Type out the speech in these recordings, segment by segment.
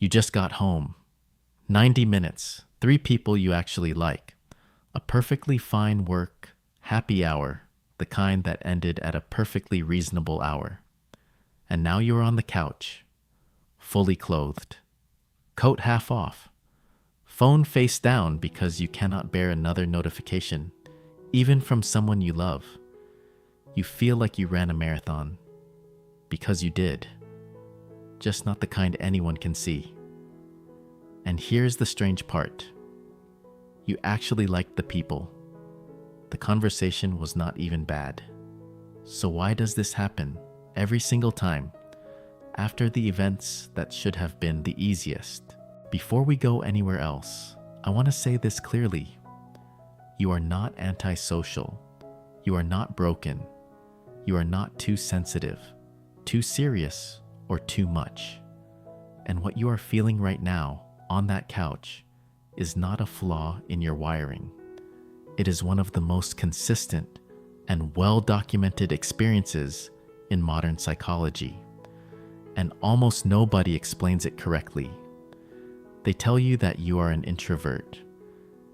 You just got home. 90 minutes, 3 people you actually like. A perfectly fine work, happy hour, the kind that ended at a perfectly reasonable hour. And now you're on the couch, fully clothed, coat half off, phone face down because you cannot bear another notification, even from someone you love. You feel like you ran a marathon, because you did, just not the kind anyone can see. And here's the strange part. You actually liked the people. The conversation was not even bad. So why does this happen every single time after the events that should have been the easiest? Before we go anywhere else, I want to say this clearly. You are not antisocial. You are not broken. You are not too sensitive, too serious, or too much. And what you are feeling right now on that couch is not a flaw in your wiring. It is one of the most consistent and well-documented experiences in modern psychology. And almost nobody explains it correctly. They tell you that you are an introvert.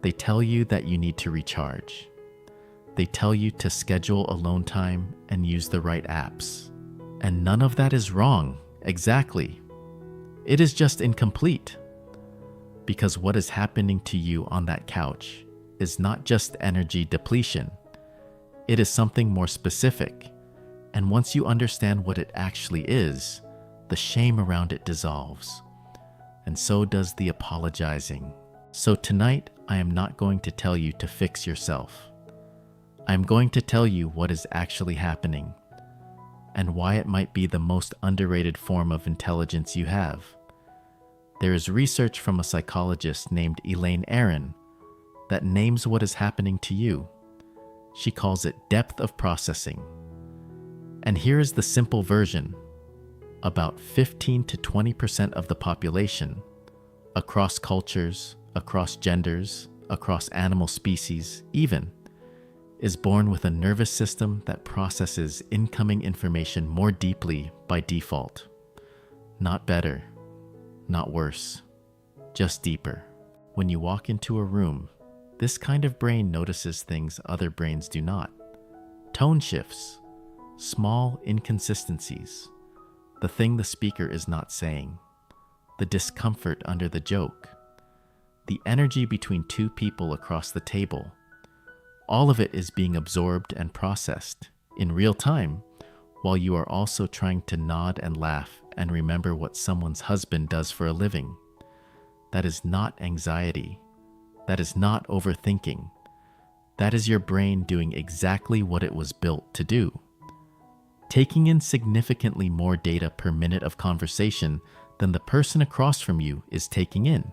They tell you that you need to recharge. They tell you to schedule alone time and use the right apps. And none of that is wrong, exactly. It is just incomplete. Because what is happening to you on that couch is not just energy depletion. It is something more specific. And once you understand what it actually is, the shame around it dissolves. And so does the apologizing. So tonight, I am not going to tell you to fix yourself. I am going to tell you what is actually happening and why it might be the most underrated form of intelligence you have. There is research from a psychologist named Elaine Aron that names what is happening to you. She calls it depth of processing. And here is the simple version. About 15 to 20% of the population, across cultures, across genders, across animal species even, is born with a nervous system that processes incoming information more deeply by default. Not better, not worse, just deeper. When you walk into a room, this kind of brain notices things other brains do not. Tone shifts, small inconsistencies, the thing the speaker is not saying, the discomfort under the joke, the energy between 2 people across the table. All of it is being absorbed and processed in real time while you are also trying to nod and laugh and remember what someone's husband does for a living. That is not anxiety. That is not overthinking. That is your brain doing exactly what it was built to do. Taking in significantly more data per minute of conversation than the person across from you is taking in.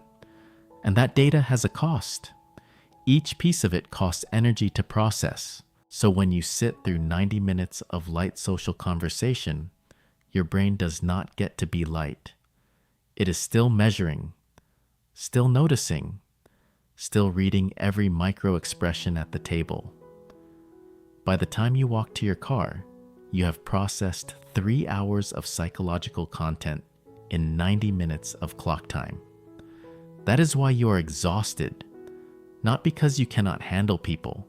And that data has a cost. Each piece of it costs energy to process. So when you sit through 90 minutes of light social conversation, your brain does not get to be light. It is still measuring, still noticing, still reading every micro expression at the table. By the time you walk to your car, you have processed 3 hours of psychological content in 90 minutes of clock time. That is why you are exhausted, not because you cannot handle people,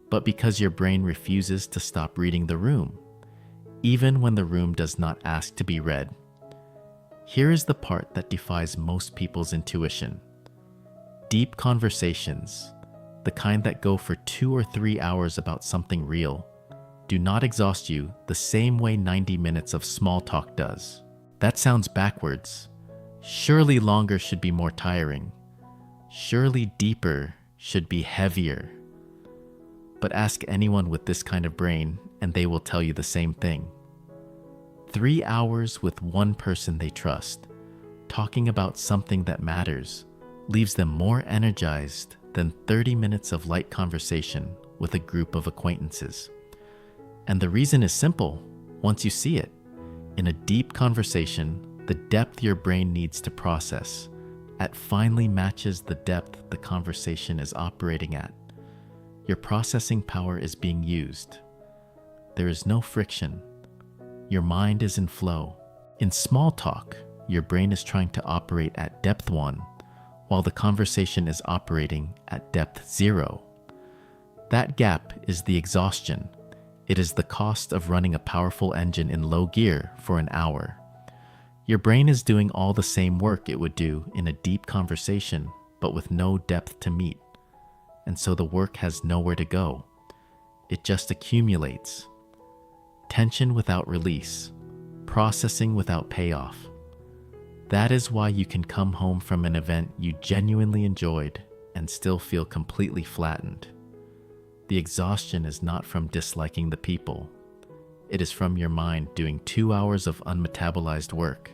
but because your brain refuses to stop reading the room, even when the room does not ask to be read. Here is the part that defies most people's intuition. Deep conversations, the kind that go for 2 or 3 hours about something real, do not exhaust you the same way 90 minutes of small talk does. That sounds backwards. Surely longer should be more tiring. Surely deeper should be heavier. But ask anyone with this kind of brain and they will tell you the same thing. 3 hours with one person they trust, talking about something that matters, leaves them more energized than 30 minutes of light conversation with a group of acquaintances. And the reason is simple once you see it. In a deep conversation, the depth your brain needs to process finally matches the depth the conversation is operating at. Your processing power is being used. There is no friction. Your mind is in flow. In small talk, your brain is trying to operate at depth 1, while the conversation is operating at depth 0. That gap is the exhaustion. It is the cost of running a powerful engine in low gear for an hour. Your brain is doing all the same work it would do in a deep conversation, but with no depth to meet. And so the work has nowhere to go. It just accumulates. Tension without release. Processing without payoff. That is why you can come home from an event you genuinely enjoyed and still feel completely flattened. The exhaustion is not from disliking the people. It is from your mind doing 2 hours of unmetabolized work.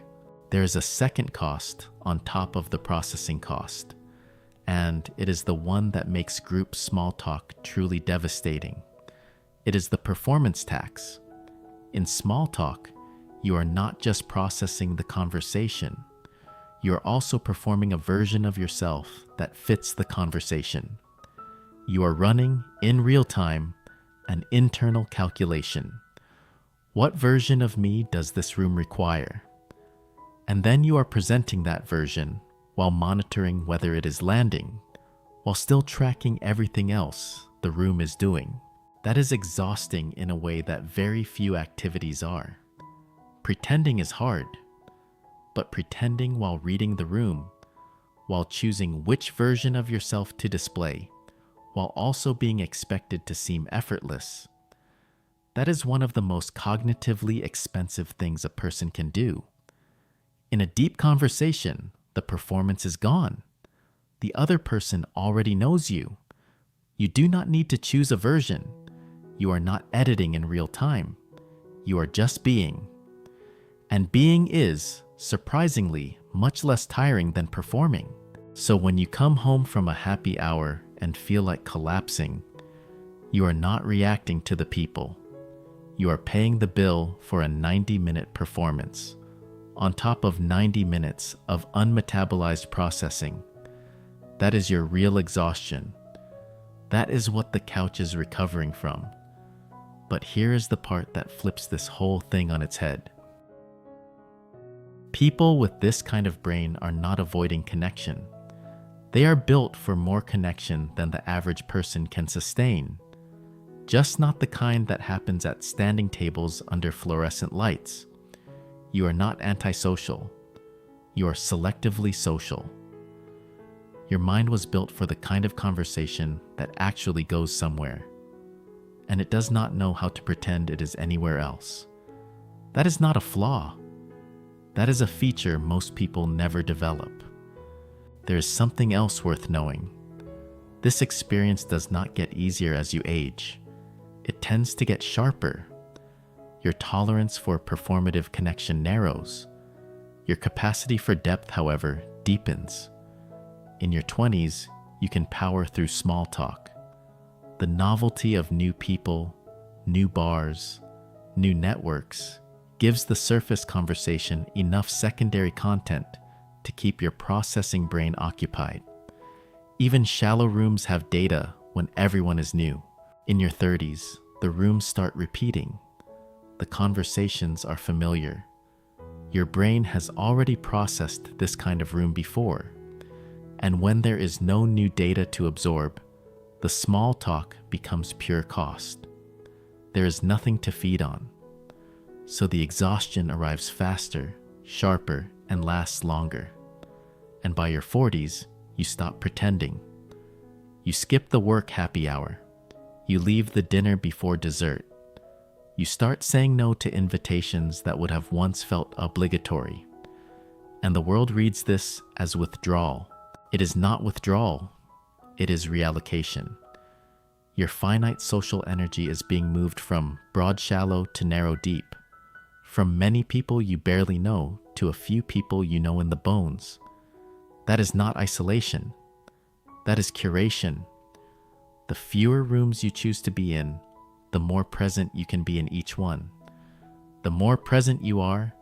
There is a second cost on top of the processing cost, and it is the one that makes group small talk truly devastating. It is the performance tax. In small talk, you are not just processing the conversation. You are also performing a version of yourself that fits the conversation. You are running, in real time, an internal calculation. What version of me does this room require? And then you are presenting that version while monitoring whether it is landing, while still tracking everything else the room is doing. That is exhausting in a way that very few activities are. Pretending is hard, but pretending while reading the room, while choosing which version of yourself to display, while also being expected to seem effortless, that is one of the most cognitively expensive things a person can do. In a deep conversation, the performance is gone. The other person already knows you. You do not need to choose a version. You are not editing in real time. You are just being. And being is, surprisingly, much less tiring than performing. So when you come home from a happy hour and feel like collapsing, you are not reacting to the people. You are paying the bill for a 90-minute performance, on top of 90 minutes of unmetabolized processing. That is your real exhaustion. That is what the couch is recovering from. But here is the part that flips this whole thing on its head. People with this kind of brain are not avoiding connection. They are built for more connection than the average person can sustain. Just not the kind that happens at standing tables under fluorescent lights. You are not antisocial. You are selectively social. Your mind was built for the kind of conversation that actually goes somewhere, and it does not know how to pretend it is anywhere else. That is not a flaw. That is a feature most people never develop. There is something else worth knowing. This experience does not get easier as you age. It tends to get sharper. Your tolerance for performative connection narrows. Your capacity for depth, however, deepens. In your 20s, you can power through small talk. The novelty of new people, new bars, new networks gives the surface conversation enough secondary content to keep your processing brain occupied. Even shallow rooms have data when everyone is new. In your 30s, the rooms start repeating. The conversations are familiar. Your brain has already processed this kind of room before. And when there is no new data to absorb, the small talk becomes pure cost. There is nothing to feed on. So the exhaustion arrives faster, sharper, and lasts longer. And by your 40s, you stop pretending. You skip the work happy hour. You leave the dinner before dessert. You start saying no to invitations that would have once felt obligatory. And the world reads this as withdrawal. It is not withdrawal. It is reallocation. Your finite social energy is being moved from broad shallow to narrow deep. From many people you barely know to a few people you know in the bones. That is not isolation. That is curation. The fewer rooms you choose to be in, the more present you can be in each one. The more present you are,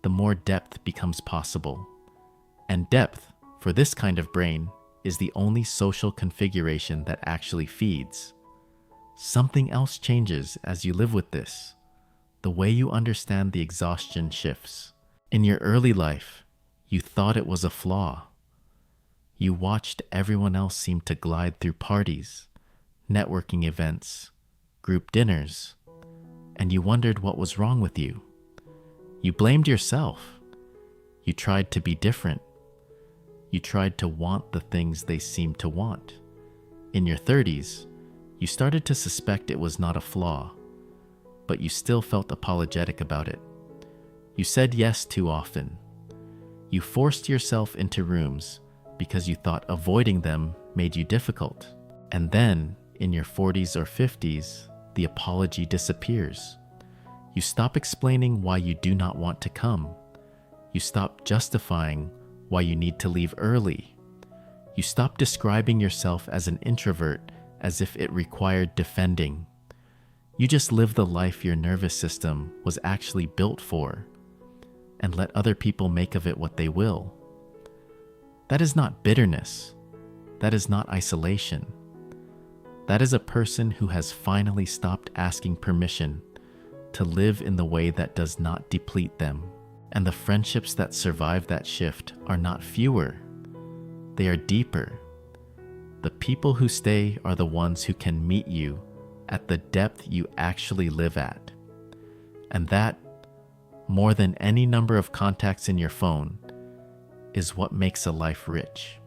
the more depth becomes possible. And depth, for this kind of brain, is the only social configuration that actually feeds. Something else changes as you live with this. The way you understand the exhaustion shifts. In your early life, you thought it was a flaw. You watched everyone else seem to glide through parties, networking events, group dinners, and you wondered what was wrong with you. You blamed yourself. You tried to be different. You tried to want the things they seemed to want. In your 30s, you started to suspect it was not a flaw, but you still felt apologetic about it. You said yes too often. You forced yourself into rooms because you thought avoiding them made you difficult. And then, in your 40s or 50s, the apology disappears. You stop explaining why you do not want to come. You stop justifying why you need to leave early. You stop describing yourself as an introvert as if it required defending. You just live the life your nervous system was actually built for, and let other people make of it what they will. That is not bitterness. That is not isolation. That is a person who has finally stopped asking permission to live in the way that does not deplete them. And the friendships that survive that shift are not fewer. They are deeper. The people who stay are the ones who can meet you at the depth you actually live at. And that, more than any number of contacts in your phone, is what makes a life rich.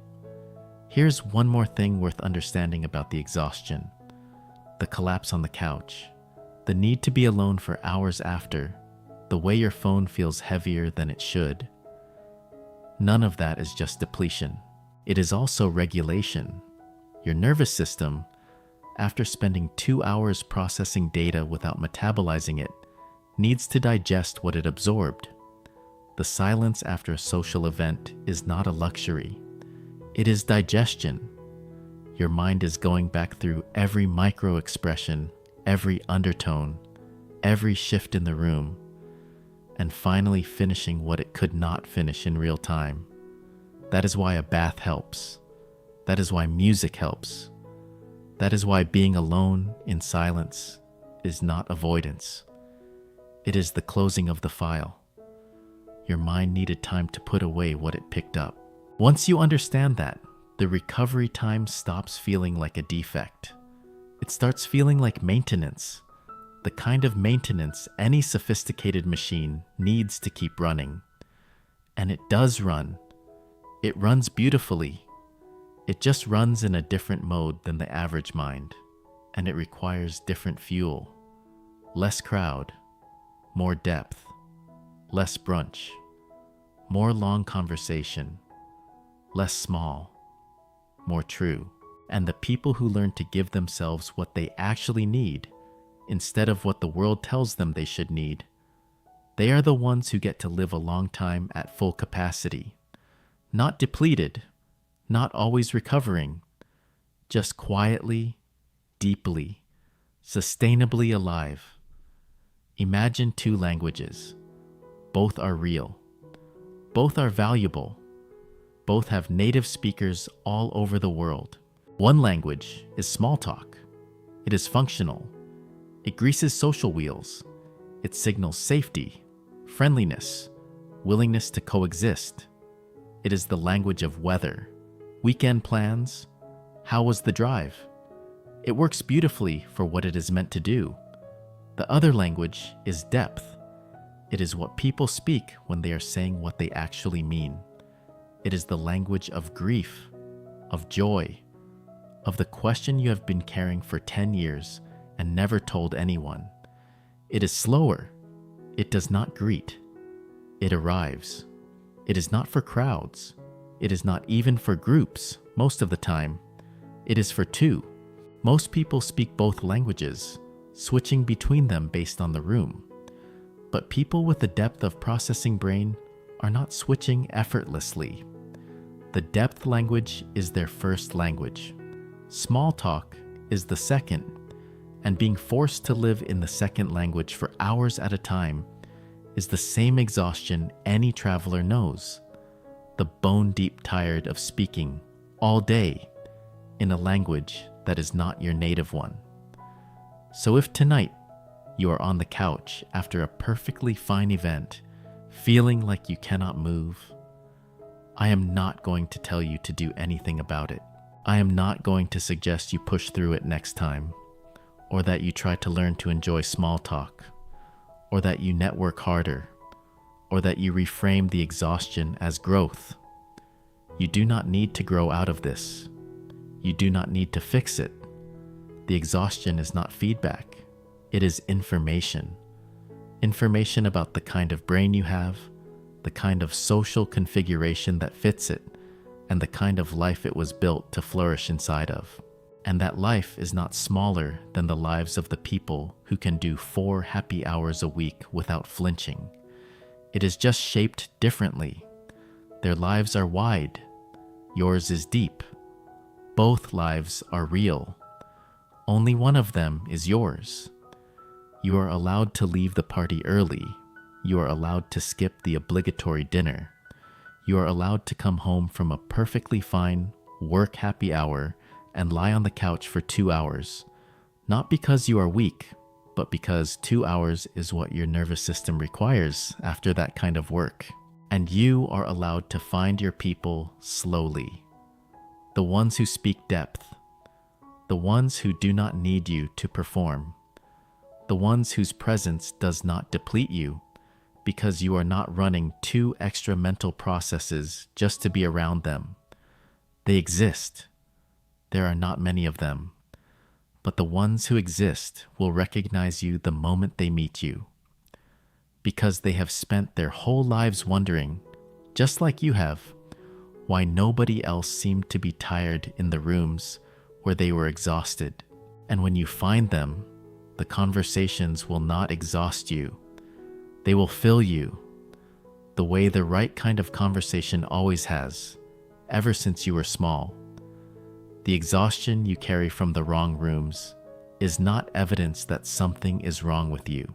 Here's one more thing worth understanding about the exhaustion: the collapse on the couch, the need to be alone for hours after, the way your phone feels heavier than it should. None of that is just depletion. It is also regulation. Your nervous system, after spending 2 hours processing data without metabolizing it, needs to digest what it absorbed. The silence after a social event is not a luxury. It is digestion. Your mind is going back through every micro-expression, every undertone, every shift in the room, and finally finishing what it could not finish in real time. That is why a bath helps. That is why music helps. That is why being alone in silence is not avoidance. It is the closing of the file. Your mind needed time to put away what it picked up. Once you understand that, the recovery time stops feeling like a defect. It starts feeling like maintenance, the kind of maintenance any sophisticated machine needs to keep running. And it does run. It runs beautifully. It just runs in a different mode than the average mind, and it requires different fuel. Less crowd, more depth, less brunch, more long conversation, less small, more true. And the people who learn to give themselves what they actually need, instead of what the world tells them they should need, they are the ones who get to live a long time at full capacity. Not depleted, not always recovering, just quietly, deeply, sustainably alive. Imagine 2 languages. Both are real. Both are valuable. Both have native speakers all over the world. One language is small talk. It is functional. It greases social wheels. It signals safety, friendliness, willingness to coexist. It is the language of weather, weekend plans, how was the drive? It works beautifully for what it is meant to do. The other language is depth. It is what people speak when they are saying what they actually mean. It is the language of grief, of joy, of the question you have been carrying for 10 years and never told anyone. It is slower. It does not greet. It arrives. It is not for crowds. It is not even for groups most of the time. It is for 2. Most people speak both languages, switching between them based on the room. But people with a depth of processing brain are not switching effortlessly. The depth language is their first language. Small talk is the second, and being forced to live in the second language for hours at a time is the same exhaustion any traveler knows. The bone-deep tired of speaking all day in a language that is not your native one. So if tonight you are on the couch after a perfectly fine event, feeling like you cannot move, I am not going to tell you to do anything about it. I am not going to suggest you push through it next time, or that you try to learn to enjoy small talk, or that you network harder, or that you reframe the exhaustion as growth. You do not need to grow out of this. You do not need to fix it. The exhaustion is not feedback. It is information. Information about the kind of brain you have, the kind of social configuration that fits it, and the kind of life it was built to flourish inside of. And that life is not smaller than the lives of the people who can do 4 happy hours a week without flinching. It is just shaped differently. Their lives are wide. Yours is deep. Both lives are real. Only one of them is yours. You are allowed to leave the party early. You are allowed to skip the obligatory dinner. You are allowed to come home from a perfectly fine work happy hour and lie on the couch for 2 hours, not because you are weak, but because 2 hours is what your nervous system requires after that kind of work. And you are allowed to find your people slowly. The ones who speak depth. The ones who do not need you to perform. The ones whose presence does not deplete you because you are not running 2 extra mental processes just to be around them. They exist. There are not many of them. But the ones who exist will recognize you the moment they meet you, because they have spent their whole lives wondering, just like you have, why nobody else seemed to be tired in the rooms where they were exhausted. And when you find them, the conversations will not exhaust you. They will fill you, the way the right kind of conversation always has, ever since you were small. The exhaustion you carry from the wrong rooms is not evidence that something is wrong with you.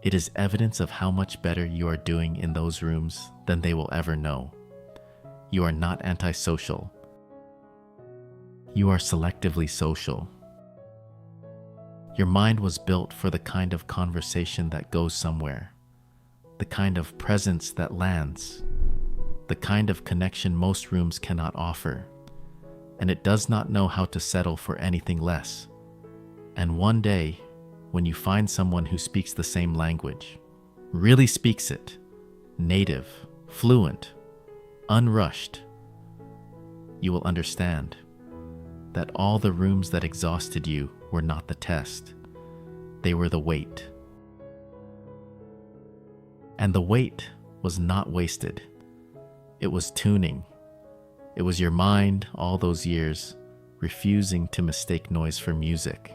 It is evidence of how much better you are doing in those rooms than they will ever know. You are not antisocial. You are selectively social. Your mind was built for the kind of conversation that goes somewhere, the kind of presence that lands, the kind of connection most rooms cannot offer, and it does not know how to settle for anything less. And one day, when you find someone who speaks the same language, really speaks it, native, fluent, unrushed, you will understand that all the rooms that exhausted you were not the test. They were the weight. And the weight was not wasted. It was tuning. It was your mind all those years refusing to mistake noise for music.